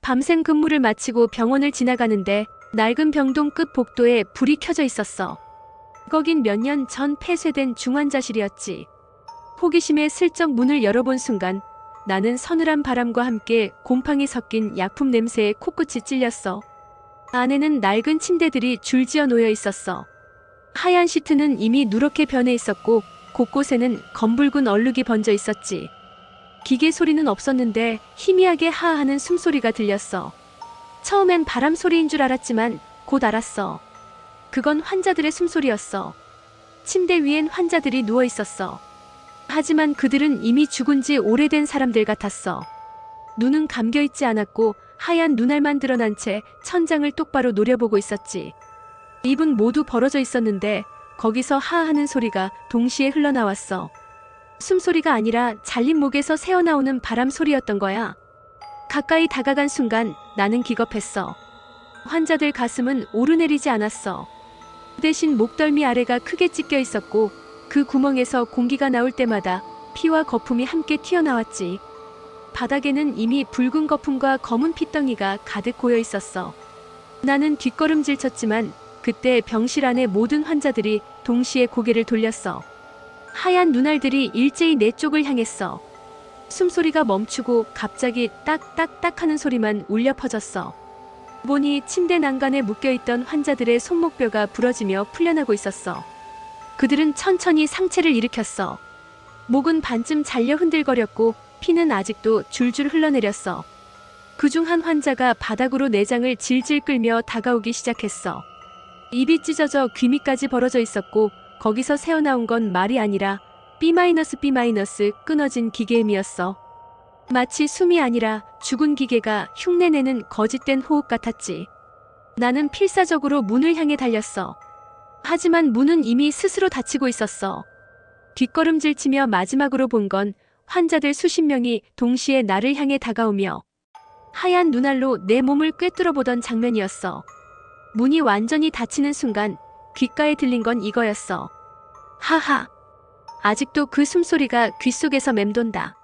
밤샘 근무를 마치고 병원을 지나가는데 낡은 병동 끝 복도에 불이 켜져 있었어. 거긴 몇 년 전 폐쇄된 중환자실이었지. 호기심에 슬쩍 문을 열어본 순간 나는 서늘한 바람과 함께 곰팡이 섞인 약품 냄새에 코끝이 찔렸어. 안에는 낡은 침대들이 줄지어 놓여 있었어. 하얀 시트는 이미 누렇게 변해 있었고 곳곳에는 검붉은 얼룩이 번져 있었지. 기계 소리는 없었는데 희미하게 하하하는 숨소리가 들렸어. 처음엔 바람 소리인 줄 알았지만 곧 알았어. 그건 환자들의 숨소리였어. 침대 위엔 환자들이 누워 있었어. 하지만 그들은 이미 죽은 지 오래된 사람들 같았어. 눈은 감겨 있지 않았고 하얀 눈알만 드러난 채 천장을 똑바로 노려보고 있었지. 입은 모두 벌어져 있었는데 거기서 하하하는 소리가 동시에 흘러나왔어. 숨소리가 아니라 잘린 목에서 새어나오는 바람 소리였던 거야. 가까이 다가간 순간 나는 기겁했어. 환자들 가슴은 오르내리지 않았어. 대신 목덜미 아래가 크게 찢겨 있었고 그 구멍에서 공기가 나올 때마다 피와 거품이 함께 튀어나왔지. 바닥에는 이미 붉은 거품과 검은 핏덩이가 가득 고여 있었어. 나는 뒷걸음질 쳤지만 그때 병실 안의 모든 환자들이 동시에 고개를 돌렸어. 하얀 눈알들이 일제히 내 쪽을 향했어. 숨소리가 멈추고 갑자기 딱딱딱 하는 소리만 울려 퍼졌어. 보니 침대 난간에 묶여있던 환자들의 손목뼈가 부러지며 풀려나고 있었어. 그들은 천천히 상체를 일으켰어. 목은 반쯤 잘려 흔들거렸고 피는 아직도 줄줄 흘러내렸어. 그중 한 환자가 바닥으로 내장을 질질 끌며 다가오기 시작했어. 입이 찢어져 귀 밑까지 벌어져 있었고 거기서 새어나온 건 말이 아니라 B- 끊어진 기계음이었어. 마치 숨이 아니라 죽은 기계가 흉내내는 거짓된 호흡 같았지. 나는 필사적으로 문을 향해 달렸어. 하지만 문은 이미 스스로 닫히고 있었어. 뒷걸음질치며 마지막으로 본 건 환자들 수십 명이 동시에 나를 향해 다가오며 하얀 눈알로 내 몸을 꿰뚫어 보던 장면이었어. 문이 완전히 닫히는 순간 귓가에 들린 건 이거였어. 하하. 아직도 그 숨소리가 귓속에서 맴돈다.